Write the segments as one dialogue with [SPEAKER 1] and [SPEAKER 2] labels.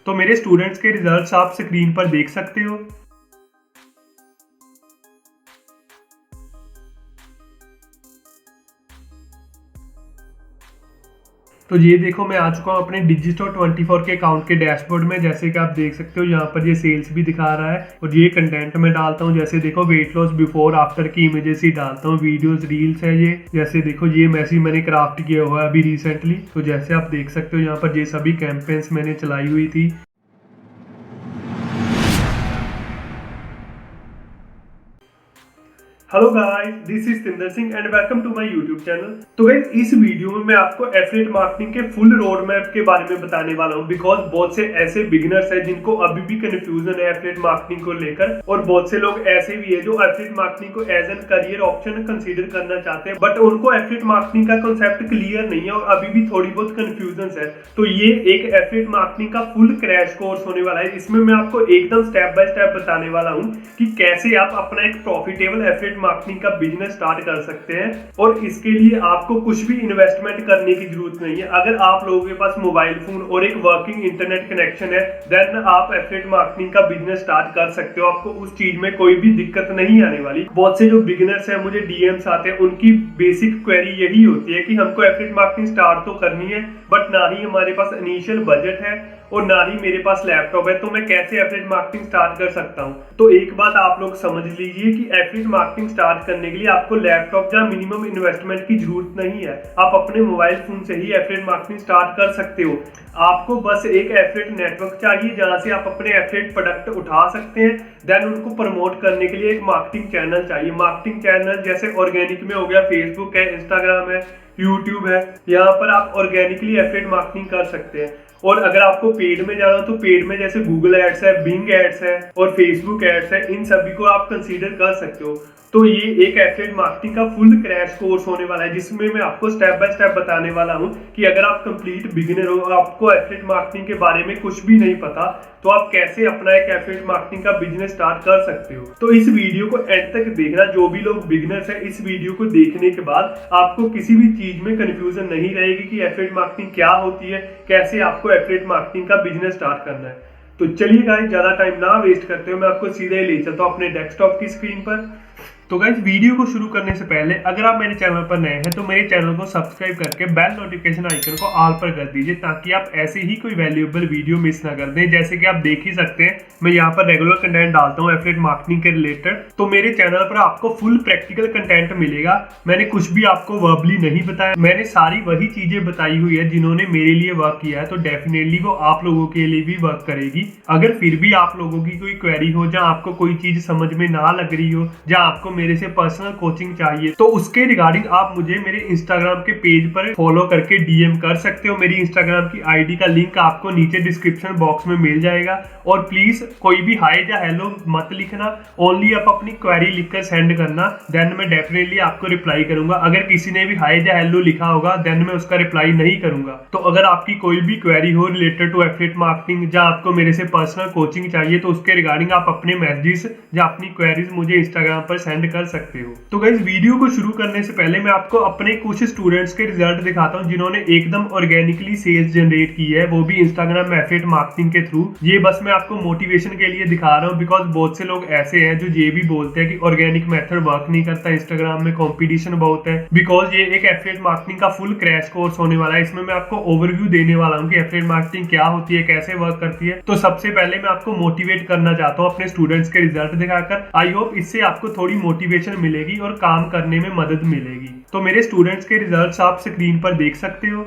[SPEAKER 1] तो मेरे स्टूडेंट्स के रिजल्ट्स आप स्क्रीन पर देख सकते हो। तो ये देखो मैं आ चुका हूँ अपने डिजिटल 24 के अकाउंट के डैशबोर्ड में। जैसे कि आप देख सकते हो यहाँ पर ये सेल्स भी दिखा रहा है और ये कंटेंट में डालता हूँ। जैसे देखो वेट लॉस बिफोर आफ्टर की इमेजेस ही डालता हूँ, वीडियोस रील्स है ये। जैसे देखो ये मैसेज मैंने क्राफ्ट किया हुआ है अभी रिसेंटली। तो जैसे आप देख सकते हो यहाँ पर ये सभी कैंपेन्स मैंने चलाई हुई थी। Hello guys, this is Tinder Singh and welcome to my YouTube channel. तो गाइस इस वीडियो में मैं आपको एफिलिएट मार्केटिंग के फुल रोड मैप के बारे में बताने वाला हूं, बिकॉज बहुत से ऐसे बिगिनर्स हैं जिनको अभी भी कंफ्यूजन है एफिलिएट मार्केटिंग को लेकर, और बहुत से लोग ऐसे भी है जो एफिलिएट मार्केटिंग को as an career option consider करना चाहते हैं, बट उनको एफिलिएट मार्केटिंग का कॉन्सेप्ट क्लियर नहीं है और अभी भी थोड़ी बहुत कंफ्यूजन है। तो ये एक एफिलिएट मार्केटिंग का फुल क्रैश कोर्स होने वाला है। इसमें मैं आपको एकदम स्टेप बाय स्टेप बताने वाला हूँ कि कैसे आप अपना एक प्रॉफिटेबल एफिलिएट मार्केटिंग का बिजनेस स्टार्ट कर सकते हैं, और इसके लिए आपको कुछ भी इन्वेस्टमेंट करने की जरूरत नहीं है। अगर आप लोगों के पास मोबाइल फोन और एक वर्किंग इंटरनेट कनेक्शन है, देन आप एफिलिएट मार्केटिंग का बिजनेस स्टार्ट कर सकते हो। आपको उस चीज में कोई भी दिक्कत नहीं आने वाली। बहुत से जो बिगिनर्स हैं मुझे डीएम्स आते हैं, उनकी बेसिक क्वेरी यही होती है कि हमको एफिलिएट मार्केटिंग स्टार्ट तो करनी है, बट ना ही हमारे पास इनिशियल बजट है और ना ही मेरे पास लैपटॉप है, तो मैं कैसे एफिलिएट मार्केटिंग स्टार्ट कर सकता हूं। तो एक बात आप लोग समझ लीजिए कि एफिलिएट मार्केटिंग स्टार्ट करने के लिए आपको लैपटॉप या मिनिमम इन्वेस्टमेंट की जरूरत नहीं है। आप अपने मोबाइल फोन से ही एफिलिएट मार्केटिंग स्टार्ट कर सकते हो। आपको बस एक एफिलिएट नेटवर्क चाहिए जहां से आप अपने एफिलिएट प्रोडक्ट उठा सकते हैं। देन उनको प्रमोट करने के लिए एक मार्केटिंग चैनल चाहिए। मार्केटिंग चैनल जैसे ऑर्गेनिक में हो गया, फेसबुक है, इंस्टाग्राम है, यूट्यूब है। यहाँ पर आप ऑर्गेनिकली एफिलिएट मार्केटिंग कर सकते हैं। और अगर आपको पेड में जाना हो तो पेड में जैसे गूगल एड्स है, बिंग एड्स है और फेसबुक एड्स है, इन सभी को आप कंसीडर कर सकते हो। तो ये एक एफिलिएट मार्केटिंग का फुल क्रैश कोर्स होने वाला है, जिसमें मैं आपको स्टेप बाय स्टेप बताने वाला हूं कि अगर आप कंप्लीट बिगिनर हो और आपको एफिलिएट मार्केटिंग के बारे में कुछ भी नहीं पता, तो आप कैसे अपना एक एफिलिएट मार्केटिंग का बिजनेस स्टार्ट कर सकते हो। तो इस वीडियो को एंड तक देखना। जो भी लोग बिगिनर्स हैं, इस वीडियो को देखने के बाद आपको किसी भी चीज में कंफ्यूजन नहीं रहेगी कि एफिलिएट मार्केटिंग क्या होती है, कैसे आपको एफिलिएट मार्केटिंग का बिजनेस स्टार्ट करना है। तो चलिए गाइस, ज्यादा टाइम ना वेस्ट करते हुए मैं आपको सीधे ले चलता हूं अपने डेस्कटॉप की स्क्रीन पर। तो गाइस वीडियो को शुरू करने से पहले अगर आप मेरे चैनल पर नए हैं तो मेरे चैनल को सब्सक्राइब करके बेल नोटिफिकेशन आइकन को ऑल पर कर दीजिए, ताकि आप ऐसे ही कोई वैल्यूएबल वीडियो मिस ना कर दें। जैसे कि आप देख ही सकते हैं मैं यहाँ पर रेगुलर कंटेंट डालता हूँ एफिलिएट मार्केटिंग के रिलेटेड। तो मेरे चैनल पर आपको फुल प्रैक्टिकल कंटेंट मिलेगा। मैंने कुछ भी आपको वर्बली नहीं बताया, मैंने सारी वही चीजें बताई हुई है जिन्होंने मेरे लिए वर्क किया है। तो डेफिनेटली वो आप लोगों के लिए भी वर्क करेगी। अगर फिर भी आप लोगों की कोई क्वेरी हो, जहाँ आपको कोई चीज समझ में ना लग रही हो, जहाँ आपको मेरे से पर्सनल कोचिंग चाहिए, तो उसके रिगार्डिंग आप मुझे मेरे इंस्टाग्राम के पेज पर फॉलो करके डीएम कर सकते हो। मेरी इंस्टाग्राम की आईडी का लिंक आपको नीचे डिस्क्रिप्शन बॉक्स में मिल जाएगा। और प्लीज कोई भी हाय या हेलो मत लिखना, ओनली आप अपनी क्वेरी लिखकर सेंड करना, देन मैं डेफिनेटली आपको रिप्लाई करूंगा। अगर किसी ने भी हाय या हेलो लिखा होगा देन मैं उसका रिप्लाई नहीं करूंगा। तो अगर आपकी कोई भी क्वेरी हो रिलेटेड टू एफिलिएट मार्केटिंग, या आपको मेरे से पर्सनल कोचिंग चाहिए, तो उसके रिगार्डिंग आप अपने मैसेजेस या अपनी क्वेरीज मुझे इंस्टाग्राम पर सेंड कर सकते हो। तो गाइस वीडियो को शुरू करने से पहले मैं आपको अपने कुछ स्टूडेंट्स के रिजल्ट दिखाता हूं जिन्होंने एकदम ऑर्गेनिकली सेल्स जनरेट की है, वो भी इंस्टाग्राम एफिलिएट मार्केटिंग के थ्रू। ये बस मैं आपको मोटिवेशन के लिए दिखा रहा हूं, बिकॉज बहुत से लोग ऐसे हैं जो ये भी बोलते हैं कि ऑर्गेनिक मेथड वर्क नहीं करता, इंस्टाग्राम में कंपटीशन बहुत है। बिकॉज ये एक एफिलिएट मार्केटिंग का फुल क्रैश कोर्स होने वाला है। इसमें मैं आपको ओवरव्यू देने वाला हूँ कि एफिलिएट मार्केटिंग क्या होती है, कैसे वर्क करती है। तो सबसे पहले मैं आपको मोटिवेट करना चाहता हूँ अपने स्टूडेंट्स के रिजल्ट दिखाकर। आई होप इससे आपको थोड़ी मोटिवेशन मिलेगी और काम करने में मदद मिलेगी। तो मेरे स्टूडेंट्स के रिजल्ट्स आप स्क्रीन पर देख सकते हो।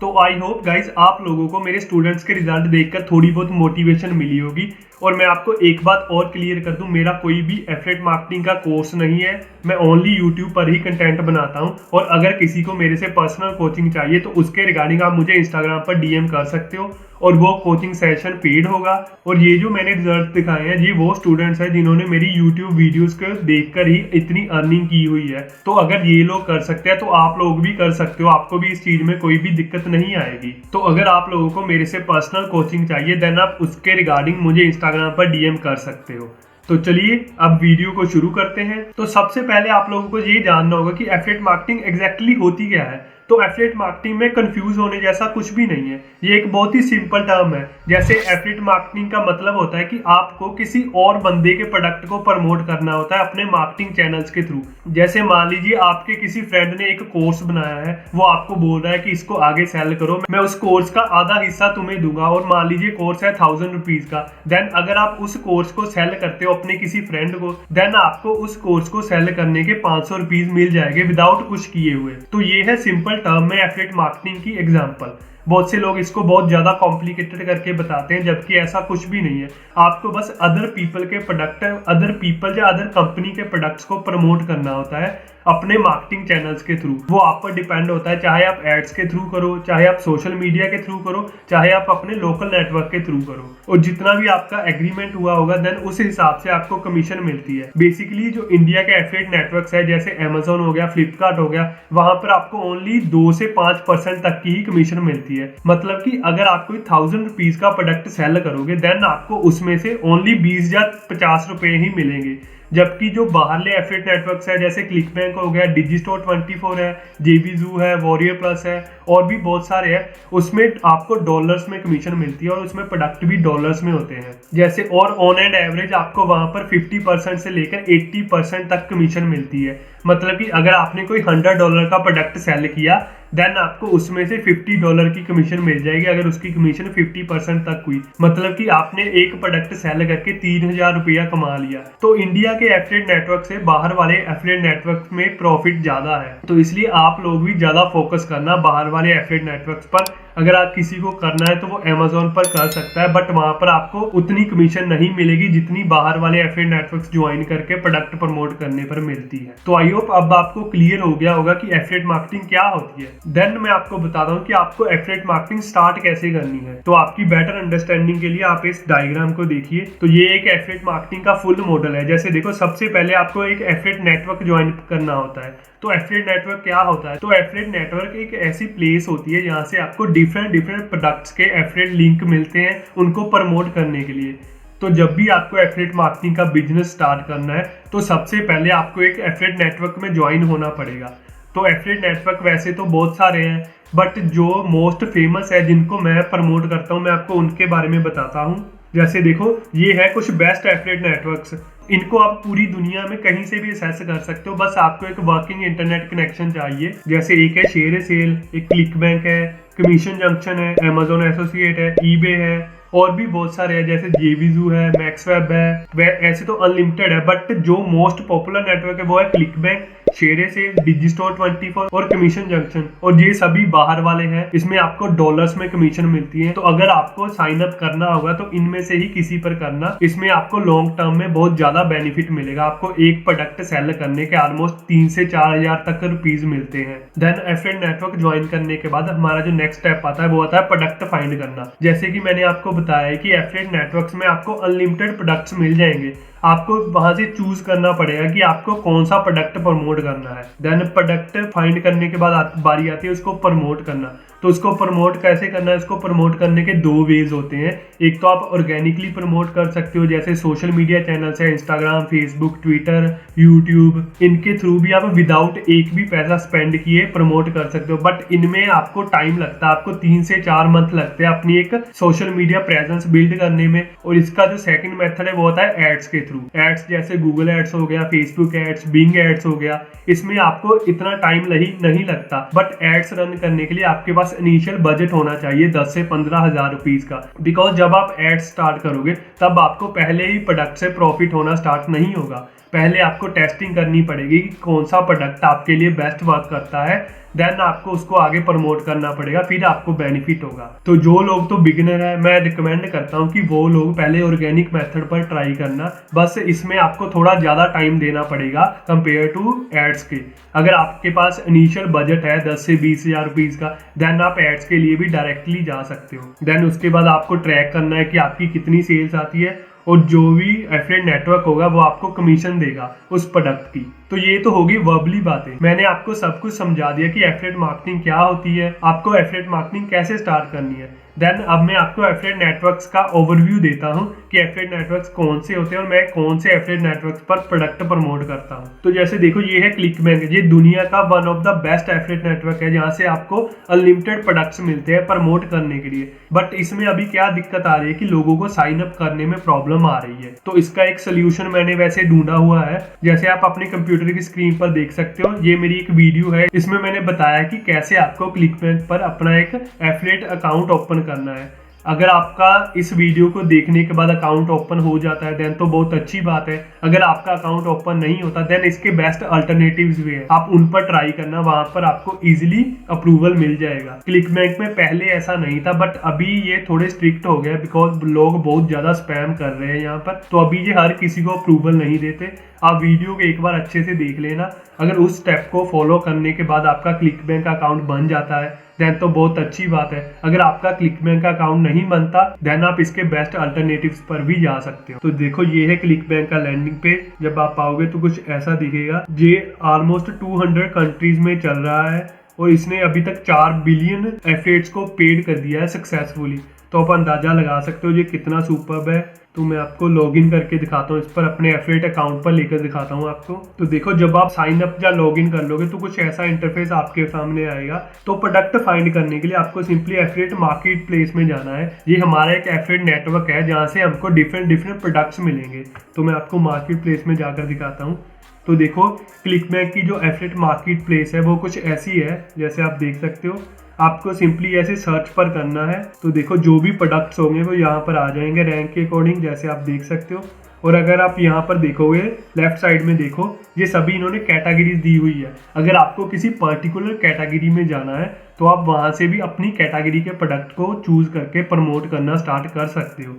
[SPEAKER 1] तो आई होप गाइज आप लोगों को मेरे स्टूडेंट्स के रिजल्ट देखकर थोड़ी बहुत मोटिवेशन मिली होगी। और मैं आपको एक बात और क्लियर कर दूं, मेरा कोई भी एफिलिएट मार्केटिंग का कोर्स नहीं है। मैं ओनली यूट्यूब पर ही कंटेंट बनाता हूं। और अगर किसी को मेरे से पर्सनल कोचिंग चाहिए तो उसके रिगार्डिंग आप मुझे इंस्टाग्राम पर डीएम कर सकते हो। और वो कोचिंग सेशन पेड होगा। और ये जो मैंने रिजल्ट दिखाए हैं ये वो स्टूडेंट्स हैं जिन्होंने मेरी यूट्यूब वीडियोस को देखकर ही इतनी अर्निंग की हुई है। तो अगर ये लोग कर सकते हैं तो आप लोग भी कर सकते हो, आपको भी इस चीज में कोई भी दिक्कत नहीं आएगी। तो अगर आप लोगों को मेरे से पर्सनल कोचिंग चाहिए देन आप उसके रिगार्डिंग मुझे इंस्टाग्राम पर डीएम कर सकते हो। तो चलिए अब वीडियो को शुरू करते हैं। तो सबसे पहले आप लोगों को ये जानना होगा कि एफिलिएट मार्केटिंग एग्जैक्टली होती क्या है। तो एफिलिएट मार्केटिंग में कंफ्यूज होने जैसा कुछ भी नहीं है, ये एक बहुत ही सिंपल टर्म है। जैसे एफिलिएट मार्केटिंग का मतलब होता है कि आपको किसी और बंदे के प्रोडक्ट को प्रमोट करना होता है अपने मार्केटिंग चैनल्स के थ्रू। जैसे मान लीजिए आपके किसी फ्रेंड ने एक कोर्स बनाया है, वो आपको बोल रहा है कि इसको आगे सेल करो, मैं उस कोर्स का आधा हिस्सा तुम्हें दूंगा, और मान लीजिए कोर्स है 1000 रुपीज का। देन अगर आप उस कोर्स को सेल करते हो अपने किसी फ्रेंड को, देन आपको उस कोर्स को सेल करने के 500 रुपीज मिल जाएंगे विदाउट कुछ किए हुए। तो ये है सिंपल टर्म में एफिलिएट मार्केटिंग की एग्जांपल। बहुत से लोग इसको बहुत ज्यादा कॉम्प्लिकेटेड करके बताते हैं, जबकि ऐसा कुछ भी नहीं है। आपको बस अदर पीपल के प्रोडक्ट, अदर पीपल या अदर कंपनी के प्रोडक्ट्स को प्रमोट करना होता है अपने मार्केटिंग चैनल्स के थ्रू। वो आप पर डिपेंड होता है, चाहे आप एड्स के थ्रू करो, चाहे आप सोशल मीडिया के थ्रू करो, चाहे आप अपने लोकल नेटवर्क के थ्रू करो। और जितना भी आपका एग्रीमेंट हुआ होगा देन उस हिसाब से आपको कमीशन मिलती है। बेसिकली जो इंडिया के एफिलिएट नेटवर्क्स है जैसे अमेजोन हो गया, फ्लिपकार्ट हो गया, वहां पर आपको ओनली 2 से 5% तक की ही कमीशन मिलती है। मतलब कि अगर आप कोई 1000 रुपीज का प्रोडक्ट सेल करोगे देन आपको उसमें से ओनली 20 या 50 रुपए ही मिलेंगे। जबकि जो बाहरले एफिलिएट नेटवर्क्स है जैसे क्लिक बैंक हो गया, डिजिस्टोर 24 है, जेबीजू है, वॉरियर प्लस है, और भी बहुत सारे हैं, उसमें आपको डॉलर्स में कमीशन मिलती है और उसमें प्रोडक्ट भी डॉलर्स में होते हैं जैसे। और ऑन एंड एवरेज आपको वहां पर 50% से लेकर 80% तक कमीशन मिलती है। मतलब कि अगर आपने कोई $100 का प्रोडक्ट सेल किया देन आपको उसमें से $50 की कमीशन मिल जाएगी अगर उसकी कमीशन 50% तक हुई। मतलब कि आपने एक प्रोडक्ट सेल करके 3000 रुपया कमा लिया। तो इंडिया के एफिलिएट नेटवर्क से बाहर वाले एफिलिएट नेटवर्क में प्रॉफिट ज्यादा है, तो इसलिए आप लोग भी ज्यादा फोकस करना बाहर वाले एफिलिएट नेटवर्क्स पर। अगर आप किसी को करना है तो वो अमेजोन पर कर सकता है, बट वहां पर आपको उतनी कमीशन नहीं मिलेगी जितनी बाहर वाले एफिलिएट नेटवर्क्स ज्वाइन करके प्रोडक्ट प्रमोट करने पर मिलती है। तो आई होप अब आपको क्लियर हो गया होगा कि एफिलिएट मार्केटिंग क्या होती है। देन मैं आपको बताता हूँ कि आपको एफिलिएट मार्केटिंग स्टार्ट कैसे करनी है। तो आपकी बेटर अंडरस्टैंडिंग के लिए आप इस डायग्राम को देखिए। तो ये एक एफिलिएट मार्केटिंग का फुल मॉडल है। जैसे देखो, सबसे पहले आपको एक एफिलिएट नेटवर्क ज्वाइन करना होता है। तो एफिलिएट नेटवर्क क्या होता है? तो एफिलिएट नेटवर्क एक ऐसी प्लेस होती है जहाँ से आपको डिफरेंट प्रोडक्ट्स के एफिलिएट लिंक मिलते हैं उनको प्रमोट करने के लिए। तो जब भी आपको एफिलिएट मार्केटिंग का बिजनेस स्टार्ट करना है तो सबसे पहले आपको एक एफिलिएट नेटवर्क में ज्वाइन होना पड़ेगा। तो एफिलिएट नेटवर्क वैसे तो बहुत सारे हैं, बट जो मोस्ट फेमस है जिनको मैं प्रमोट करता हूँ मैं आपको उनके बारे में बताता हूँ। जैसे देखो, ये है कुछ बेस्ट एफिलिएट नेटवर्क्स। इनको आप पूरी दुनिया में कहीं से भी एक्सेस कर सकते हो, बस आपको एक वर्किंग इंटरनेट कनेक्शन चाहिए। जैसे एक है शेयर ए सेल, एक क्लिक बैंक है, कमीशन जंक्शन है, अमेजोन एसोसिएट है, ईबे है, और भी बहुत सारे हैं जैसे जेबीजू है, मैक्सवेब है। ऐसे तो अनलिमिटेड है, बट जो मोस्ट पॉपुलर नेटवर्क है वो है क्लिक बैंक, शेयर ए सेल, डिजिस्टोर 24 और कमीशन जंक्शन। और ये सभी बाहर वाले हैं, इसमें आपको डॉलर्स में कमीशन मिलती है। तो अगर आपको साइन अप करना होगा तो इनमें से ही किसी पर करना, इसमें आपको लॉन्ग टर्म में बहुत ज्यादा बेनिफिट मिलेगा। आपको एक प्रोडक्ट सेल करने के ऑलमोस्ट 3 से 4000 तक रुपीज मिलते हैं। देन एफिलिएट नेटवर्क ज्वाइन करने के बाद हमारा जो नेक्स्ट स्टेप आता है वो आता है प्रोडक्ट फाइंड करना। जैसे कि मैंने आपको बताया है कि एफिलिएट नेटवर्क्स में आपको अनलिमिटेड प्रोडक्ट्स मिल जाएंगे। आपको वहां से चूज करना पड़ेगा कि आपको कौन सा प्रोडक्ट प्रमोट करना है। देन प्रोडक्ट फाइंड करने के बाद बारी आती है उसको प्रमोट करना। तो उसको प्रमोट कैसे करना है? इसको प्रमोट करने के 2 वेज होते हैं। एक तो आप ऑर्गेनिकली प्रमोट कर सकते हो, जैसे सोशल मीडिया चैनल्स है, इंस्टाग्राम, फेसबुक, ट्विटर, यूट्यूब, इनके थ्रू भी आप विदाउट एक भी पैसा स्पेंड किए प्रमोट कर सकते हो। बट इनमें आपको टाइम लगता है, आपको 3 से 4 मंथ लगते हैं अपनी एक सोशल मीडिया प्रेजेंस बिल्ड करने में। और इसका जो सेकंड मेथड है वो होता है एड्स के थ्रू। एड्स जैसे गूगल एड्स हो गया, फेसबुक एड्स, बिंग एड्स हो गया। इसमें आपको इतना टाइम नहीं लगता, बट एड्स रन करने के लिए आपके पास इनिशियल बजट होना चाहिए 10 से 15 हजार रुपीज का। बिकॉज जब आप एड स्टार्ट करोगे तब आपको पहले ही प्रोडक्ट से प्रॉफिट होना स्टार्ट नहीं होगा। पहले आपको टेस्टिंग करनी पड़ेगी कि कौन सा प्रोडक्ट आपके लिए बेस्ट वर्क करता है। देन आपको उसको आगे प्रमोट करना पड़ेगा, फिर आपको बेनिफिट होगा। तो जो लोग तो बिगिनर है, मैं रिकमेंड करता हूँ कि वो लोग पहले ऑर्गेनिक मेथड पर ट्राई करना। बस इसमें आपको थोड़ा ज्यादा टाइम देना पड़ेगा कंपेयर टू एड्स के। अगर आपके पास इनिशियल बजट है 10 से 20 हजार रुपीज का, देन आप एड्स के लिए भी डायरेक्टली जा सकते हो। देन उसके बाद आपको ट्रैक करना है कि आपकी कितनी सेल्स आती है, और जो भी एफिलिएट नेटवर्क होगा वो आपको कमीशन देगा उस प्रोडक्ट की। तो ये तो होगी वर्बली बातें। मैंने आपको सब कुछ समझा दिया कि एफिलिएट मार्केटिंग क्या होती है, आपको एफिलिएट मार्केटिंग कैसे स्टार्ट करनी है। देन अब मैं आपको एफिलिएट नेटवर्क्स का ओवरव्यू देता हूँ कि एफिलिएट नेटवर्क्स कौन से होते हैं और मैं कौन से एफिलिएट नेटवर्क्स पर प्रोडक्ट प्रमोट करता हूँ। तो जैसे देखो, ये है क्लिकबैंक, ये दुनिया का one of the best affiliate network है जहाँ से आपको अनलिमिटेड प्रोडक्ट्स मिलते हैं प्रमोट करने के लिए। बट इसमें अभी क्या दिक्कत आ रही है कि लोगों को साइन अप करने में प्रॉब्लम आ रही है। तो इसका एक सोल्यूशन मैंने वैसे ढूंढा हुआ है, जैसे आप अपने कंप्यूटर की स्क्रीन पर देख सकते हो। ये मेरी एक वीडियो है, इसमें मैंने बताया कि कैसे आपको क्लिकबैंक पर अपना एक एफिलिएट अकाउंट ओपन करना है। अगर आपका इस वीडियो को देखने के बाद अकाउंट ओपन हो जाता है देन तो बहुत अच्छी बात है। अगर आपका अकाउंट ओपन नहीं होता देन इसके बेस्ट अल्टरनेटिव्स भी है, आप उन पर ट्राई करना, वहां पर आपको इजीली अप्रूवल मिल जाएगा। क्लिकबैंक में पहले ऐसा नहीं था, बट अभी ये थोड़े स्ट्रिक्ट हो गए बिकॉज लोग बहुत ज्यादा स्पैम कर रहे हैं यहाँ पर। तो अभी ये हर किसी को अप्रूवल नहीं देते। आप वीडियो को एक बार अच्छे से देख लेना। अगर उस स्टेप को फॉलो करने के बाद आपका क्लिकबैंक अकाउंट बन जाता है देन तो बहुत अच्छी बात है। अगर आपका क्लिकबैंक का अकाउंट नहीं बनता देन आप इसके बेस्ट अल्टरनेटिव्स पर भी जा सकते हो। तो देखो, ये है क्लिकबैंक का लैंडिंग पेज। जब आप आओगे तो कुछ ऐसा दिखेगा। ये ऑलमोस्ट 200 कंट्रीज में चल रहा है और इसने अभी तक 4 बिलियन एफिलिएट्स को पेड कर दिया है सक्सेसफुली। तो आप अंदाजा लगा सकते हो ये कितना सुपर्ब है। तो मैं आपको लॉगिन करके दिखाता हूँ, इस पर अपने एफिलिएट अकाउंट पर लेकर दिखाता हूँ आपको। तो देखो, जब आप साइन अप या लॉगिन कर लोगे तो कुछ ऐसा इंटरफेस आपके सामने आएगा। तो प्रोडक्ट फाइंड करने के लिए आपको सिंपली एफिलिएट मार्केट प्लेस में जाना है। ये हमारा एक एफिलिएट नेटवर्क है जहाँ से हमको डिफरेंट प्रोडक्ट्स मिलेंगे। तो मैं आपको मार्केट प्लेस में जाकर दिखाता हूँ। तो देखो, क्लिकबैंक की जो एफिलिएट मार्केट प्लेस है वो कुछ ऐसी है, जैसे आप देख सकते हो। आपको सिंपली ऐसे सर्च पर करना है। तो देखो, जो भी प्रोडक्ट्स होंगे वो यहाँ पर आ जाएंगे रैंक के अकॉर्डिंग, जैसे आप देख सकते हो। और अगर आप यहाँ पर देखोगे लेफ्ट साइड में देखो, ये सभी इन्होंने कैटेगरीज दी हुई है। अगर आपको किसी पर्टिकुलर कैटेगरी में जाना है तो आप वहाँ से भी अपनी कैटेगरी के प्रोडक्ट को चूज करके प्रमोट करना स्टार्ट कर सकते हो।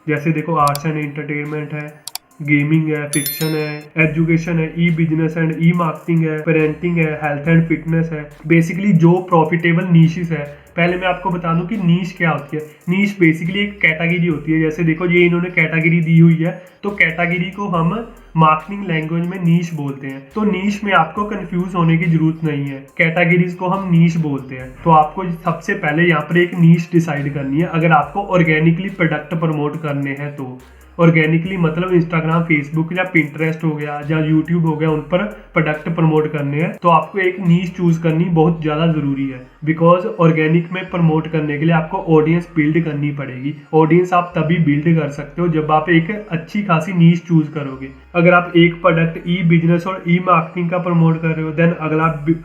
[SPEAKER 1] जैसे देखो, आर्ट्स एंड एंटरटेनमेंट है, गेमिंग है, फिक्शन है, एजुकेशन है, ई बिजनेस एंड ई मार्केटिंग है, पेरेंटिंग है, हेल्थ एंड फिटनेस है। बेसिकली जो प्रॉफिटेबल नीशेस है। पहले मैं आपको बता दूं कि नीश क्या होती है। नीश बेसिकली एक कैटेगरी होती है। जैसे देखो, ये इन्होंने कैटेगरी दी हुई है, तो कैटेगरी को हम मार्केटिंग लैंग्वेज में नीश बोलते हैं। तो नीश में आपको कंफ्यूज होने की जरूरत नहीं है, कैटेगरीज को हम नीश बोलते हैं। तो आपको सबसे पहले यहाँ पर एक नीश डिसाइड करनी है। अगर आपको ऑर्गेनिकली प्रोडक्ट प्रमोट करने हैं तो ऑर्गेनिकली मतलब इंस्टाग्राम, फेसबुक या पिंटरेस्ट हो गया या यूट्यूब हो गया, उन पर प्रोडक्ट प्रमोट करने हैं तो आपको एक नीश चूज करनी बहुत ज्यादा जरूरी है। बिकॉज ऑर्गेनिक में प्रमोट करने के लिए आपको ऑडियंस बिल्ड करनी पड़ेगी। ऑडियंस आप तभी बिल्ड कर सकते हो जब आप एक अच्छी खासी नीश चूज करोगे। अगर आप एक प्रोडक्ट ई बिजनेस और ई मार्केटिंग का प्रमोट कर रहे हो, देन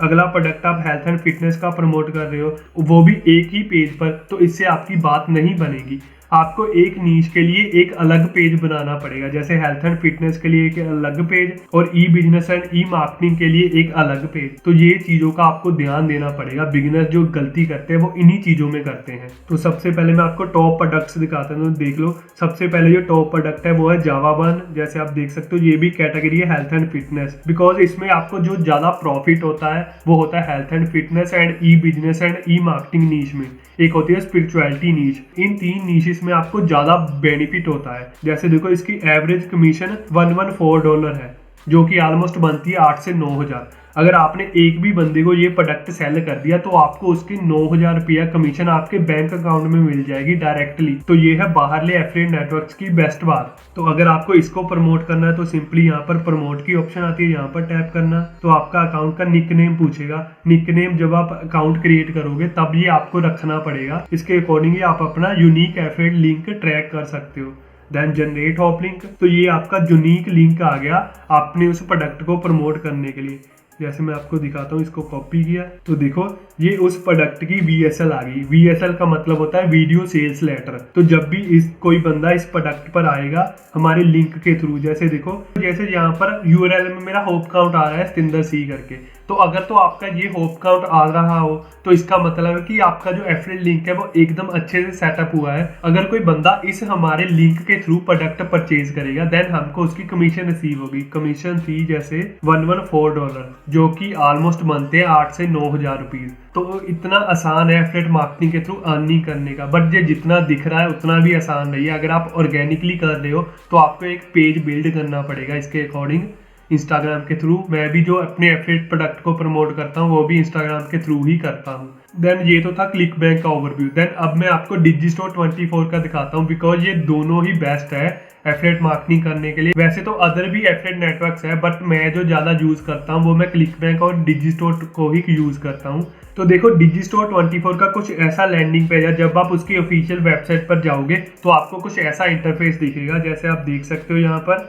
[SPEAKER 1] अगला प्रोडक्ट आप हेल्थ एंड फिटनेस का प्रमोट कर रहे हो, वो भी एक ही पेज पर, तो इससे आपकी बात नहीं बनेगी। आपको एक नीश के लिए एक अलग पेज बनाना पड़ेगा। जैसे हेल्थ एंड फिटनेस के लिए एक अलग पेज और ई बिजनेस एंड ई मार्केटिंग के लिए एक अलग पेज। तो ये चीजों का आपको ध्यान देना पड़ेगा। बिगिनर्स जो गलती करते हैं वो इन्हीं चीजों में करते हैं। तो सबसे पहले मैं आपको टॉप प्रोडक्ट्स दिखाता हूँ, देख लो। सबसे पहले जो टॉप प्रोडक्ट है वो है जावा बन। जैसे आप देख सकते हो, ये भी कैटेगरी है हेल्थ एंड फिटनेस। बिकॉज इसमें आपको जो ज्यादा प्रॉफिट होता है वो होता है health and fitness and e business and e marketing niche में। एक होती है स्पिरिचुअलिटी नीश। इन 3 नीशेस में आपको ज्यादा बेनिफिट होता है। जैसे देखो, इसकी एवरेज कमीशन $114 है, जो कि ऑलमोस्ट बनती है 8 से 9,000। अगर आपने एक भी बंदे को ये प्रोडक्ट सेल कर दिया तो आपको उसकी 9,000 रुपया कमीशन आपके बैंक अकाउंट में मिल जाएगी डायरेक्टली। तो ये है बाहरले एफिलिएट नेटवर्क्स की बेस्ट बात। तो अगर आपको इसको प्रमोट करना है तो सिंपली यहाँ पर प्रमोट की ऑप्शन आती है, यहाँ पर टैप करना। तो आपका अकाउंट का निक नेम पूछेगा। निक नेम जब आप अकाउंट क्रिएट करोगे तब ये आपको रखना पड़ेगा। इसके अकॉर्डिंगली आप अपना यूनिक एफिलिएट लिंक ट्रैक कर सकते हो। देन जनरेट हॉप लिंक, तो ये आपका यूनिक लिंक आ गया आपने उस प्रोडक्ट को प्रमोट करने के लिए। जैसे मैं आपको दिखाता हूँ, इसको कॉपी किया तो देखो ये उस प्रोडक्ट की VSL आ गई। VSL का मतलब होता है वीडियो सेल्स लेटर। तो जब भी कोई बंदा इस प्रोडक्ट पर आएगा हमारे लिंक के थ्रू, जैसे देखो, जैसे यहाँ पर URL में मेरा होप काउंट आ रहा है सतिंदर C करके, तो अगर तो आपका ये होप काउंट आ रहा हो तो इसका मतलब है कि आपका जो एफिलिएट लिंक है वो एकदम अच्छे से सेटअप हुआ है। अगर कोई बंदा इस हमारे लिंक के थ्रू प्रोडक्ट परचेज करेगा देन हमको उसकी कमीशन रिसीव होगी। कमीशन थी जैसे $114 जो कि ऑलमोस्ट बनते हैं 8 से 9,000 रुपीज। तो इतना आसान है एफिलिएट मार्केटिंग के थ्रू अर्निंग करने का, बट ये जितना दिख रहा है उतना भी आसान नहीं है। अगर आप ऑर्गेनिकली कर रहे हो तो आपको एक पेज बिल्ड करना पड़ेगा इसके अकॉर्डिंग इंस्टाग्राम के थ्रू। मैं भी जो अपने एफिलिएट प्रोडक्ट को प्रमोट करता हूँ वो भी इंस्टाग्राम के थ्रू ही करता हूँ। देन ये तो था क्लिक बैंक का ओवरव्यू। देन अब मैं आपको डिजिस्टोर 24 का दिखाता हूँ बिकॉज ये दोनों ही बेस्ट है एफिलिएट मार्केटिंग करने के लिए। वैसे तो अदर भी एफिलिएट नेटवर्क्स है बट मैं जो ज्यादा यूज करता हूँ वो मैं क्लिक बैंक और डिजिस्टोर को ही यूज करता हूँ। तो देखो डिजिस्टोर 24 का कुछ ऐसा लैंडिंग पेज है, जब आप उसकी ऑफिशियल वेबसाइट पर जाओगे तो आपको कुछ ऐसा इंटरफेस दिखेगा जैसे आप देख सकते हो यहाँ पर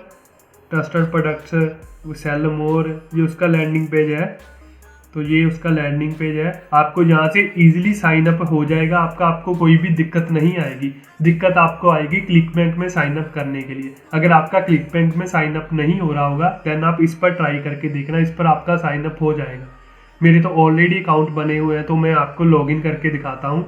[SPEAKER 1] ट्रस्टेड प्रोडक्ट्स सेल मोर, ये उसका लैंडिंग पेज है। तो ये उसका लैंडिंग पेज है, आपको यहाँ से इजीली साइन अप हो जाएगा आपको कोई भी दिक्कत नहीं आएगी। दिक्कत आपको आएगी क्लिक बैंक में साइन अप करने के लिए। अगर आपका क्लिक बैंक में साइन अप नहीं हो रहा होगा देन आप इस पर ट्राई करके देखना, इस पर आपका साइन अप हो जाएगा। मेरे तो ऑलरेडी अकाउंट बने हुए हैं तो मैं आपको लॉगिन करके दिखाता हूँ।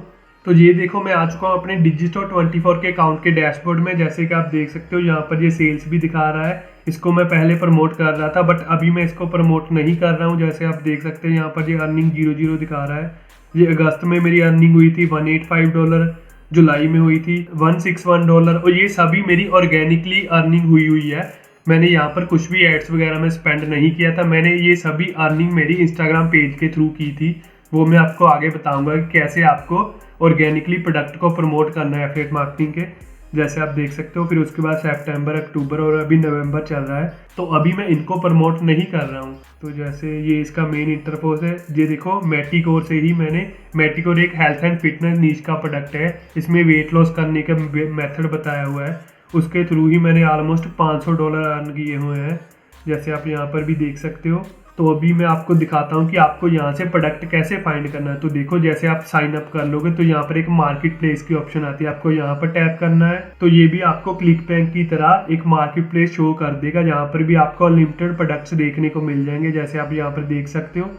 [SPEAKER 1] तो ये देखो मैं आ चुका हूँ अपने डिजिस्टोर 24 के अकाउंट के डैशबोर्ड में। जैसे कि आप देख सकते हो यहाँ पर ये सेल्स भी दिखा रहा है। इसको मैं पहले प्रमोट कर रहा था बट अभी मैं इसको प्रमोट नहीं कर रहा हूँ। जैसे आप देख सकते हैं यहाँ पर ये अर्निंग 00 दिखा रहा है। ये अगस्त में मेरी अर्निंग हुई थी $185, जुलाई में हुई थी $161 और ये सभी मेरी ऑर्गेनिकली अर्निंग हुई है। मैंने यहाँ पर कुछ भी एड्स वगैरह में स्पेंड नहीं किया था, मैंने ये सभी अर्निंग मेरी इंस्टाग्राम पेज के थ्रू की थी। वो मैं आपको आगे बताऊंगा कि कैसे आपको ऑर्गेनिकली प्रोडक्ट को प्रमोट करना है एफिलिएट मार्केटिंग के, जैसे आप देख सकते हो। फिर उसके बाद सितंबर, अक्टूबर और अभी नवंबर चल रहा है तो अभी मैं इनको प्रमोट नहीं कर रहा हूँ। तो जैसे ये इसका मेन इंटरफेस है, ये देखो मेटिकोर से ही मैंने, मेटिकोर एक हेल्थ एंड फिटनेस नीश का प्रोडक्ट है, इसमें वेट लॉस करने का मेथड बताया हुआ है। उसके थ्रू ही मैंने ऑलमोस्ट $500 अर्न किए हुए हैं, जैसे आप यहाँ पर भी देख सकते हो। तो अभी मैं आपको दिखाता हूँ कि आपको यहाँ से प्रोडक्ट कैसे फाइंड करना है। तो देखो जैसे आप साइन अप कर लोगे तो यहाँ पर एक मार्केट प्लेस की ऑप्शन आती है, आपको यहाँ पर टैप करना है। तो ये भी आपको क्लिक बैंक की तरह एक मार्केट प्लेस शो कर देगा, जहाँ पर भी आपको अनलिमिटेड प्रोडक्ट्स देखने को मिल जाएंगे। जैसे आप यहाँ पर देख सकते हो,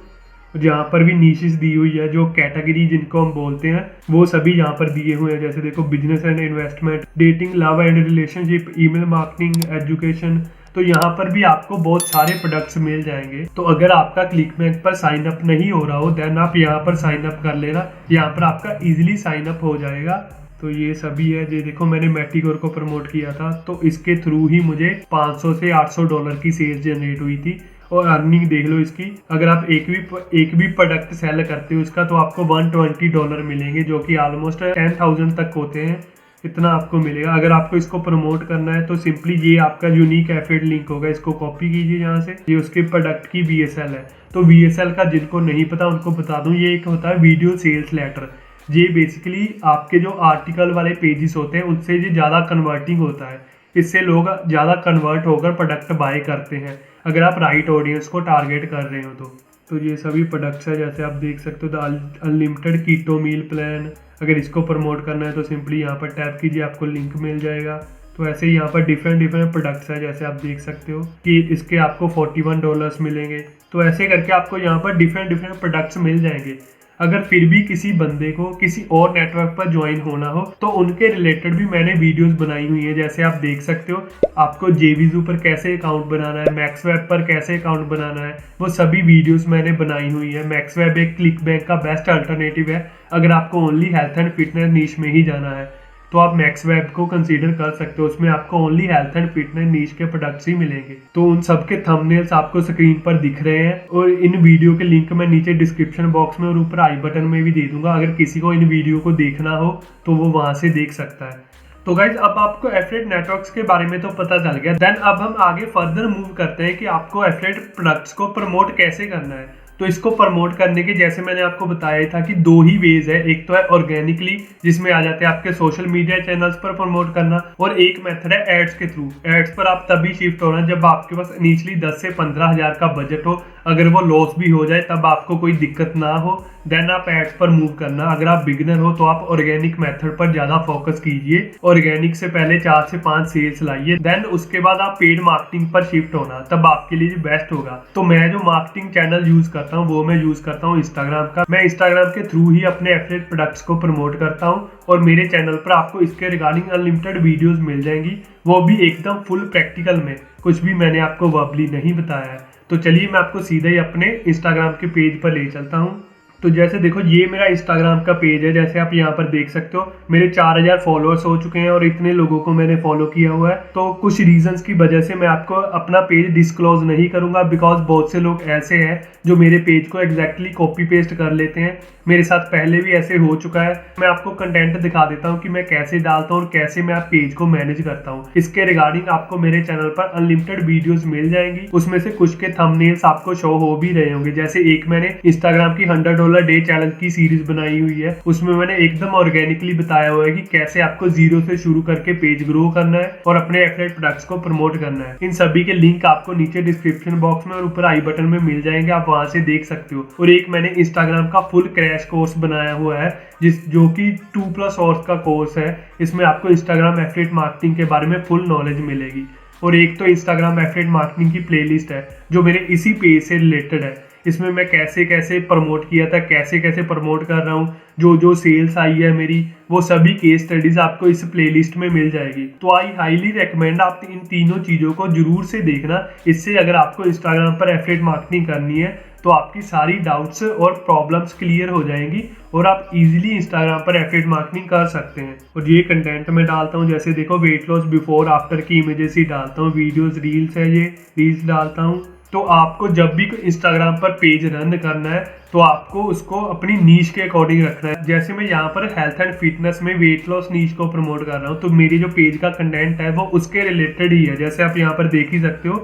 [SPEAKER 1] जहाँ पर भी नीशेस दी हुई है, जो कैटेगरी जिनको हम बोलते हैं वो सभी यहाँ पर दिए हुए हैं। जैसे देखो business and investment, dating, love and relationship, email marketing, education. तो यहाँ पर भी आपको बहुत सारे प्रोडक्ट्स मिल जाएंगे। तो अगर आपका क्लिक बैंक पर साइन अप नहीं हो रहा हो देन आप यहाँ पर साइन अप कर लेना, यहाँ पर आपका इजीली साइन अप हो जाएगा। तो ये सभी है। ये देखो मैंने मेटिकोर को प्रमोट किया था तो इसके थ्रू ही मुझे $500 से $800 की सेल्स जनरेट हुई थी। और अर्निंग देख लो इसकी, अगर आप एक भी प्रोडक्ट सेल करते हो इसका तो आपको $120 मिलेंगे, जो कि ऑलमोस्ट 10,000 तक होते हैं। इतना आपको मिलेगा। अगर आपको इसको प्रमोट करना है तो सिंपली ये आपका यूनिक एफिलिएट लिंक होगा, इसको कॉपी कीजिए यहाँ से। ये उसके प्रोडक्ट की VSL है। तो VSL का जिनको नहीं पता उनको बता दूं, ये एक होता है वीडियो सेल्स लेटर। ये बेसिकली आपके जो आर्टिकल वाले पेजेस होते हैं उनसे ये ज़्यादा कन्वर्टिंग होता है, इससे लोग ज़्यादा कन्वर्ट होकर प्रोडक्ट बाय करते हैं अगर आप राइट ऑडियंस को टारगेट कर रहे हो तो ये सभी प्रोडक्ट्स है। जैसे आप देख सकते हो the unlimited keto meal plan, अगर इसको प्रमोट करना है तो सिंपली यहाँ पर टैप कीजिए, आपको लिंक मिल जाएगा। तो ऐसे ही यहाँ पर डिफरेंट प्रोडक्ट्स है, जैसे आप देख सकते हो कि इसके आपको $41 मिलेंगे। तो ऐसे करके आपको यहाँ पर डिफरेंट प्रोडक्ट्स मिल जाएंगे। अगर फिर भी किसी बंदे को किसी और नेटवर्क पर ज्वाइन होना हो तो उनके रिलेटेड भी मैंने वीडियोस बनाई हुई है। जैसे आप देख सकते हो, आपको जेविजू पर कैसे अकाउंट बनाना है, मैक्सवेब पर कैसे अकाउंट बनाना है, वो सभी वीडियोस मैंने बनाई हुई है। मैक्सवेब एक क्लिक बैंक का बेस्ट अल्टरनेटिव है अगर आपको ओनली हेल्थ एंड फिटनेस नीश में ही जाना है तो आप मैक्सवेब को कंसीडर कर सकते हो। उसमें आपको ओनली हेल्थ एंड फिटनेस नीश के प्रोडक्ट्स ही मिलेंगे। तो उन सबके थंबनेल्स आपको स्क्रीन पर दिख रहे हैं और इन वीडियो के लिंक मैं नीचे डिस्क्रिप्शन बॉक्स में और ऊपर आई बटन में भी दे दूंगा। अगर किसी को इन वीडियो को देखना हो तो वो वहां से देख सकता है। तो गाइज अब आपको एफिलिएट नेटवर्क्स के बारे में तो पता चल गया। देन अब हम आगे फर्दर मूव करते हैं कि आपको एफिलिएट प्रोडक्ट्स को प्रमोट कैसे करना है। तो इसको प्रमोट करने के जैसे मैंने आपको बताया था कि दो ही वेज है, एक तो है ऑर्गेनिकली जिसमें आ जाते हैं आपके सोशल मीडिया चैनल्स पर प्रमोट करना, और एक मेथड है एड्स के थ्रू। एड्स पर आप तभी शिफ्ट होना जब आपके पास इनिशियली 10 से 15 हज़ार का बजट हो। अगर वो लॉस भी हो जाए तब आपको कोई दिक्कत ना हो, देन आप एड्स पर मूव करना। अगर आप बिगिनर हो तो आप ऑर्गेनिक मेथड पर ज्यादा फोकस कीजिए, ऑर्गेनिक से पहले 4 से 5 सेल्स लाइए, देन उसके बाद आप पेड मार्केटिंग पर शिफ्ट होना, तब आपके लिए बेस्ट होगा। तो मैं जो मार्केटिंग चैनल यूज करता हूँ वो मैं यूज करता हूँ इंस्टाग्राम का। मैं इंस्टाग्राम के थ्रू ही अपने एफिलिएट प्रोडक्ट्स को प्रमोट करता हूँ और मेरे चैनल पर आपको इसके रिगार्डिंग अनलिमिटेड वीडियोस मिल जाएंगी, वो भी एकदम फुल प्रैक्टिकल में, कुछ भी मैंने आपको वर्बली नहीं बताया है। तो चलिए मैं आपको सीधा ही अपने इंस्टाग्राम के पेज पर ले चलता हूँ। तो जैसे देखो ये मेरा इंस्टाग्राम का पेज है, जैसे आप यहाँ पर देख सकते हो मेरे 4000 फॉलोअर्स हो चुके हैं और इतने लोगों को मैंने फॉलो किया हुआ है। तो कुछ रीजंस की वजह से मैं आपको अपना पेज डिस्क्लोज नहीं करूंगा, बिकॉज बहुत से लोग ऐसे हैं जो मेरे पेज को एग्जैक्टली कॉपी पेस्ट कर लेते हैं। मेरे साथ पहले भी ऐसे हो चुका है। मैं आपको कंटेंट दिखा देता हूँ कि मैं कैसे डालता हूँ और कैसे मैं आप पेज को मैनेज करता हूँ। इसके रिगार्डिंग आपको मेरे चैनल पर अनलिमिटेड वीडियोस मिल जाएंगी, उसमें से कुछ के थंबनेल्स आपको शो हो भी रहे होंगे। जैसे एक मैंने इंस्टाग्राम की $100 डे चैलेंज की सीरीज बनाई हुई है, उसमें मैंने एकदम ऑर्गेनिकली बताया हुआ है कि कैसे आपको जीरो से शुरू करके पेज ग्रो करना है और अपने एफिलिएट प्रोडक्ट्स को प्रमोट करना है। इन सभी के लिंक आपको नीचे डिस्क्रिप्शन बॉक्स में और ऊपर आई बटन में मिल जाएंगे, आप वहां से देख सकते हो। और एक मैंने इंस्टाग्राम का फुल क्रैश कोर्स बनाया हुआ है जो कि 2+ आवर्स का कोर्स है। इसमें आपको इंस्टाग्राम एफिलिएट मार्केटिंग के बारे में फुल नॉलेज मिलेगी। और एक तो इंस्टाग्राम एफिलिएट मार्केटिंग की प्लेलिस्ट है जो मेरे इसी पेज से रिलेटेड है। इसमें मैं कैसे कैसे प्रमोट किया था, कैसे कैसे प्रमोट कर रहा हूँ, जो जो सेल्स आई है मेरी, वो सभी केस स्टडीज आपको इस प्लेलिस्ट में मिल जाएगी। तो आई हाईली रेकमेंड आप इन तीनों चीज़ों को जरूर से देखना। इससे अगर आपको इंस्टाग्राम पर एफिलिएट मार्केटिंग करनी है तो आपकी सारी डाउट्स और प्रॉब्लम्स क्लियर हो जाएंगी और आप इजीली इंस्टाग्राम पर एफिलिएट मार्केटिंग कर सकते हैं। और ये कंटेंट मैं डालता हूँ, जैसे देखो वेट लॉस बिफोर आफ्टर की इमेजेस ही डालता हूँ, वीडियोस रील्स है, ये रील्स डालता हूँ। तो आपको जब भी इंस्टाग्राम पर पेज रन करना है तो आपको उसको अपनी नीश के अकॉर्डिंग रखना है। जैसे मैं यहाँ पर हेल्थ एंड फिटनेस में वेट लॉस नीश को प्रमोट कर रहा हूँ, तो मेरी जो पेज का कंटेंट है वो उसके रिलेटेड ही है। जैसे आप यहाँ पर देख ही सकते हो,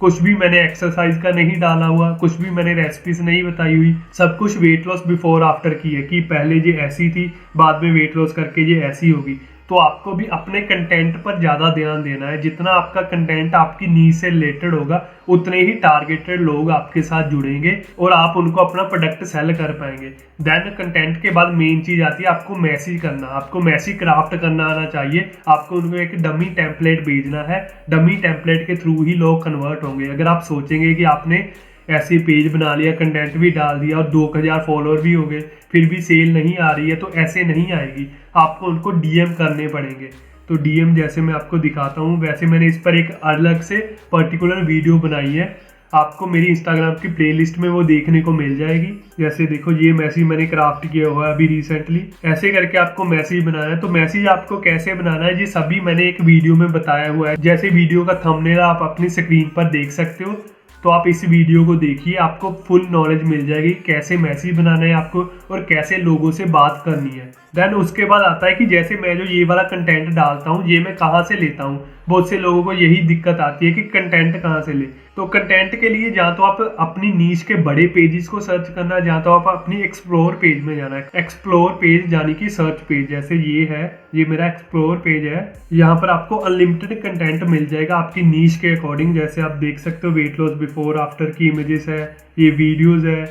[SPEAKER 1] कुछ भी मैंने एक्सरसाइज का नहीं डाला हुआ, कुछ भी मैंने रेसिपीज नहीं बताई हुई, सब कुछ वेट लॉस बिफोर आफ्टर की है कि पहले ये ऐसी थी, बाद में वेट लॉस करके ये ऐसी होगी। तो आपको भी अपने कंटेंट पर ज़्यादा ध्यान देना है। जितना आपका कंटेंट आपकी नीड से रिलेटेड होगा उतने ही टारगेटेड लोग आपके साथ जुड़ेंगे और आप उनको अपना प्रोडक्ट सेल कर पाएंगे। देन कंटेंट के बाद मेन चीज़ आती है आपको मैसेज करना, आपको मैसेज क्राफ्ट करना आना चाहिए। आपको उनको एक डमी टेम्पलेट भेजना है, डमी टेम्पलेट के थ्रू ही लोग कन्वर्ट होंगे। अगर आप सोचेंगे कि आपने ऐसे पेज बना लिया, कंटेंट भी डाल दिया और 2000 फॉलोअर भी हो गए, फिर भी सेल नहीं आ रही है, तो ऐसे नहीं आएगी। आपको उनको डीएम करने पड़ेंगे। तो डीएम जैसे मैं आपको दिखाता हूँ, वैसे मैंने इस पर एक अलग से पर्टिकुलर वीडियो बनाई है, आपको मेरी इंस्टाग्राम की प्लेलिस्ट में वो देखने को मिल जाएगी। जैसे देखो ये मैसेज मैंने क्राफ्ट किया हुआ है अभी रिसेंटली। ऐसे करके आपको मैसेज बनाना है। तो मैसेज आपको कैसे बनाना है ये सभी मैंने एक वीडियो में बताया हुआ है। जैसे वीडियो का थंबनेल आप अपनी स्क्रीन पर देख सकते हो, तो आप इस वीडियो को देखिए, आपको फुल नॉलेज मिल जाएगी कैसे मैसेज बनाना है आपको और कैसे लोगों से बात करनी है। देन उसके बाद आता है कि जैसे मैं जो ये वाला कंटेंट डालता हूँ ये मैं कहाँ से लेता हूँ। बहुत से लोगों को यही दिक्कत आती है कि कंटेंट कहाँ से ले। तो कंटेंट के लिए जहाँ तो आप अपनी नीश के बड़े पेजेस को सर्च करना, जहाँ तो आप अपनी एक्सप्लोर पेज में जाना है। एक्सप्लोर पेज यानी कि सर्च पेज, जैसे ये है, ये मेरा एक्सप्लोर पेज है। यहाँ पर आपको अनलिमिटेड कंटेंट मिल जाएगा आपकी नीश के अकॉर्डिंग। जैसे आप देख सकते हो वेट लॉस बिफोर आफ्टर की इमेजेस है, ये वीडियोज है,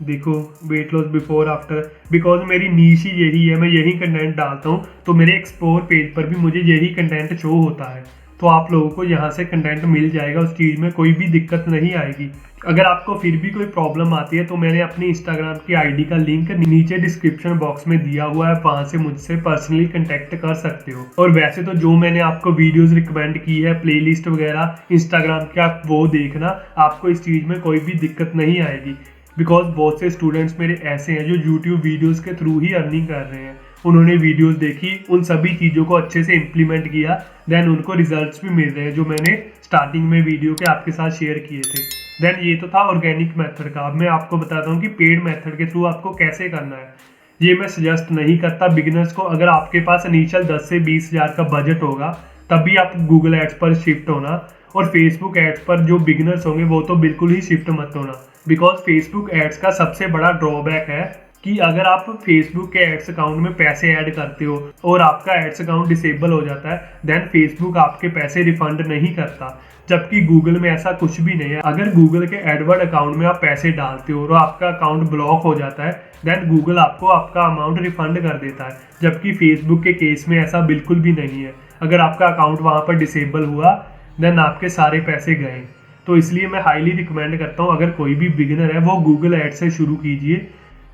[SPEAKER 1] देखो weight loss before after. Because मेरी नीश ही यही है, मैं यही कंटेंट डालता हूँ, तो मेरे एक्सप्लोर पेज पर भी मुझे यही कंटेंट शो होता है। तो आप लोगों को यहाँ से कंटेंट मिल जाएगा, उस चीज़ में कोई भी दिक्कत नहीं आएगी। अगर आपको फिर भी कोई प्रॉब्लम आती है तो मैंने अपनी इंस्टाग्राम की आईडी का लिंक नीचे डिस्क्रिप्शन बॉक्स में दिया हुआ है, वहां से मुझसे पर्सनली कांटेक्ट कर सकते हो। और वैसे तो जो मैंने आपको वीडियोस रिकमेंड की है, प्लेलिस्ट वगैरह इंस्टाग्राम की, आप वो देखना, आपको इस चीज़ में कोई भी दिक्कत नहीं आएगी। बिकॉज बहुत से स्टूडेंट्स मेरे ऐसे हैं जो यूट्यूब वीडियोज़ के थ्रू ही अर्निंग कर रहे हैं। उन्होंने वीडियोस देखी, उन सभी चीज़ों को अच्छे से इम्प्लीमेंट किया, देन उनको रिजल्ट्स भी मिल रहे हैं जो मैंने स्टार्टिंग में वीडियो के आपके साथ शेयर किए थे। देन ये तो था ऑर्गेनिक मेथड का। अब मैं आपको बताता हूँ कि पेड मेथड के थ्रू आपको कैसे करना है। ये मैं सजेस्ट नहीं करता बिगिनर्स को। अगर आपके पास इनिशियल 10 से 20 हज़ार का बजट होगा तभी आप गूगल एड्स पर शिफ्ट होना, और फेसबुक एड्स पर जो बिगिनर्स होंगे वो तो बिल्कुल ही शिफ्ट मत होना। बिकॉज फेसबुक एड्स का सबसे बड़ा ड्रॉबैक है कि अगर आप फेसबुक के एड्स अकाउंट में पैसे ऐड करते हो और आपका एड्स अकाउंट डिसेबल हो जाता है, देन फेसबुक आपके पैसे रिफंड नहीं करता, जबकि गूगल में ऐसा कुछ भी नहीं है। अगर गूगल के एडवर्ड अकाउंट में आप पैसे डालते हो और आपका अकाउंट ब्लॉक हो जाता है, देन गूगल आपको आपका अमाउंट रिफंड कर देता है, जबकि फेसबुक के केस में ऐसा बिल्कुल भी नहीं है। अगर आपका अकाउंट वहाँ पर डिसेबल हुआ, देन आपके सारे पैसे गए। तो इसलिए मैं हाईली रिकमेंड करता हूँ, अगर कोई भी बिगिनर है वो गूगल एड से शुरू कीजिए।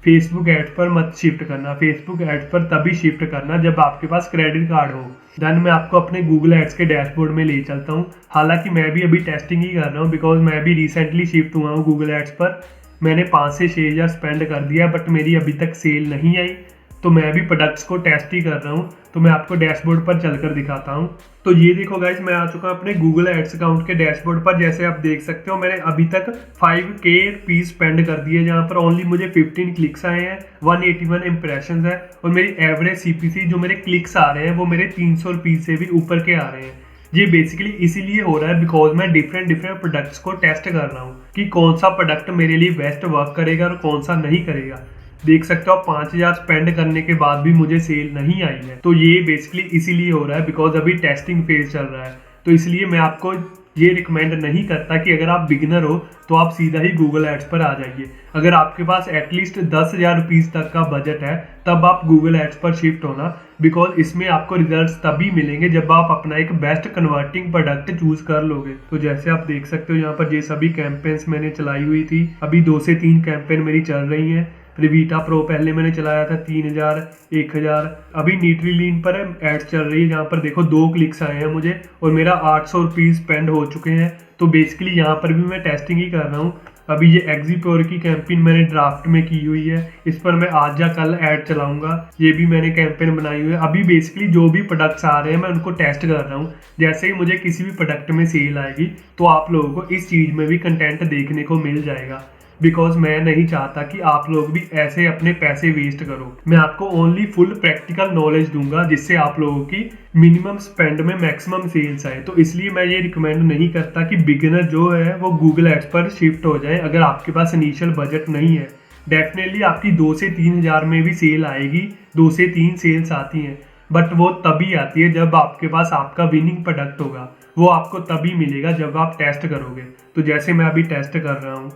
[SPEAKER 1] फेसबुक एड पर मत शिफ्ट करना। फेसबुक एड पर तभी शिफ्ट करना जब आपके पास क्रेडिट कार्ड हो। देन मैं आपको अपने गूगल एड्स के डैशबोर्ड में ले चलता हूँ। हालांकि मैं भी अभी टेस्टिंग ही कर रहा हूँ, बिकॉज मैं भी रिसेंटली शिफ्ट हुआ हूँ गूगल एड्स पर। मैंने 5 से 6 हज़ार स्पेंड कर दिया, बट मेरी अभी तक सेल नहीं आई, तो मैं अभी प्रोडक्ट्स को टेस्ट ही कर रहा हूँ। तो मैं आपको डैशबोर्ड पर चलकर दिखाता हूँ। तो ये देखो गाइज, मैं आ चुका हूँ अपने गूगल एड्स अकाउंट के डैशबोर्ड पर। जैसे आप देख सकते हो, मैंने अभी तक 5K रुपीज स्पेंड कर दिए, जहाँ पर ओनली मुझे 15 क्लिक्स आए हैं, 181 इंप्रेशन है, और मेरी एवरेज CPC जो मेरे क्लिक्स आ रहे हैं वो मेरे 300 रुपीज से भी ऊपर के आ रहे हैं। ये बेसिकली इसीलिए हो रहा है बिकॉज मैं डिफरेंट प्रोडक्ट्स को टेस्ट कर रहा हूँ कि कौन सा प्रोडक्ट मेरे लिए बेस्ट वर्क करेगा और कौन सा नहीं करेगा। देख सकते हो, 5000 स्पेंड करने के बाद भी मुझे सेल नहीं आई है। तो ये बेसिकली इसीलिए हो रहा है बिकॉज अभी टेस्टिंग फेज चल रहा है। तो इसलिए मैं आपको ये रिकमेंड नहीं करता कि अगर आप बिगिनर हो तो आप सीधा ही गूगल एड्स पर आ जाइए। अगर आपके पास एटलीस्ट 10,000 रुपीज तक का बजट है, तब आप गूगल एड्स पर शिफ्ट होना, बिकॉज इसमें आपको रिजल्ट्स तभी मिलेंगे जब आप अपना एक बेस्ट कन्वर्टिंग प्रोडक्ट चूज कर लोगे। तो जैसे आप देख सकते हो, यहाँ पर ये सभी कैंपेन्स मैंने चलाई हुई थी। अभी 2 से 3 कैंपेन मेरी चल रही हैं। रिवीटा प्रो पहले मैंने चलाया था 3000, 1000। अभी न्यूट्रीलीन पर एड्स चल रही है, जहाँ पर देखो 2 क्लिक्स आए हैं मुझे और मेरा 800 रुपीज स्पेंड हो चुके हैं। तो बेसिकली यहाँ पर भी मैं टेस्टिंग ही कर रहा हूँ। अभी ये एग्जीप्योर की कैंपेन मैंने ड्राफ्ट में की हुई है, इस पर मैं आज या कल ऐड चलाऊंगा। ये भी मैंने कैंपेन बनाई हुई है। अभी बेसिकली जो भी प्रोडक्ट्स आ रहे हैं मैं उनको टेस्ट कर रहा हूँ। जैसे ही मुझे किसी भी प्रोडक्ट में सेल आएगी तो आप लोगों को इस चीज में भी कंटेंट देखने को मिल जाएगा, बिकॉज मैं नहीं चाहता कि आप लोग भी ऐसे अपने पैसे वेस्ट करो। मैं आपको ओनली फुल प्रैक्टिकल नॉलेज दूंगा जिससे आप लोगों की मिनिमम स्पेंड में मैक्सिमम सेल्स आए। तो इसलिए मैं ये रिकमेंड नहीं करता कि बिगिनर जो है वो गूगल एड्स पर शिफ्ट हो जाए अगर आपके पास इनिशियल बजट नहीं है। डेफिनेटली आपकी 2 से 3 हज़ार में भी सेल आएगी, 2 से 3 सेल्स आती हैं, बट वो तभी आती है जब आपके पास आपका विनिंग प्रोडक्ट होगा। वो आपको तभी मिलेगा जब आप टेस्ट करोगे। तो जैसे मैं अभी टेस्ट कर रहा हूँ,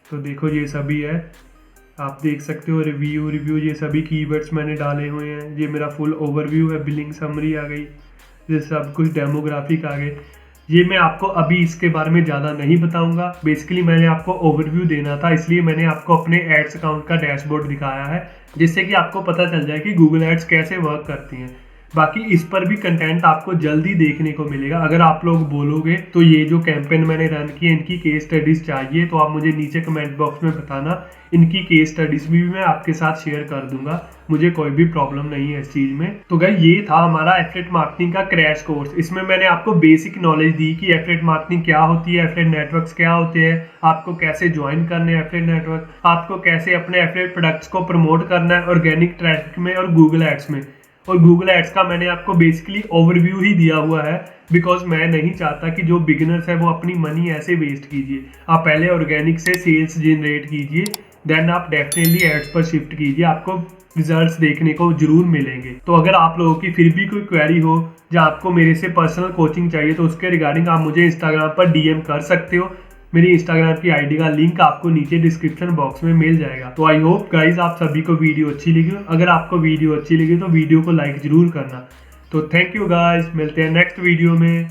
[SPEAKER 1] तो देखो ये सभी है, आप देख सकते हो। रिव्यू ये सभी कीवर्ड्स मैंने डाले हुए हैं। ये मेरा फुल ओवरव्यू है। बिलिंग समरी आ गई, ये सब कुछ डेमोग्राफिक आ गए। ये मैं आपको अभी इसके बारे में ज़्यादा नहीं बताऊंगा। बेसिकली मैंने आपको ओवरव्यू देना था, इसलिए मैंने आपको अपने एड्स अकाउंट का डैशबोर्ड दिखाया है, जिससे कि आपको पता चल जाए कि गूगल एड्स कैसे वर्क करती हैं। बाकी इस पर भी कंटेंट आपको जल्दी देखने को मिलेगा। अगर आप लोग बोलोगे तो ये जो कैंपेन मैंने रन की है इनकी केस स्टडीज चाहिए, तो आप मुझे नीचे कमेंट बॉक्स में बताना। इनकी केस स्टडीज भी मैं आपके साथ शेयर कर दूंगा, मुझे कोई भी प्रॉब्लम नहीं है इस चीज में। तो गाइस, ये था हमारा एफिलिएट मार्केटिंग का क्रैश कोर्स। इसमें मैंने आपको बेसिक नॉलेज दी कि एफिलिएट मार्केटिंग क्या होती है, एफिलिएट नेटवर्क्स क्या होते हैं, आपको कैसे ज्वाइन करने हैं एफिलिएट नेटवर्क, आपको कैसे अपने एफिलिएट प्रोडक्ट्स को प्रमोट करना है ऑर्गेनिक ट्रैफिक में और गूगल एड्स में। और गूगल एड्स का मैंने आपको बेसिकली ओवरव्यू ही दिया हुआ है, बिकॉज मैं नहीं चाहता कि जो बिगिनर्स है वो अपनी मनी ऐसे वेस्ट कीजिए। आप पहले ऑर्गेनिक से सेल्स जनरेट कीजिए, देन आप डेफिनेटली एड्स पर शिफ्ट कीजिए, आपको रिजल्ट्स देखने को जरूर मिलेंगे। तो अगर आप लोगों की फिर भी कोई क्वेरी हो या आपको मेरे से पर्सनल कोचिंग चाहिए, तो उसके रिगार्डिंग आप मुझे इंस्टाग्राम पर DM कर सकते हो। मेरी इंस्टाग्राम की ID का लिंक आपको नीचे डिस्क्रिप्शन बॉक्स में मिल जाएगा। तो आई होप गाइज आप सभी को वीडियो अच्छी लगी। अगर आपको वीडियो अच्छी लगी तो वीडियो को लाइक जरूर करना। तो थैंक यू गाइज, मिलते हैं नेक्स्ट वीडियो में।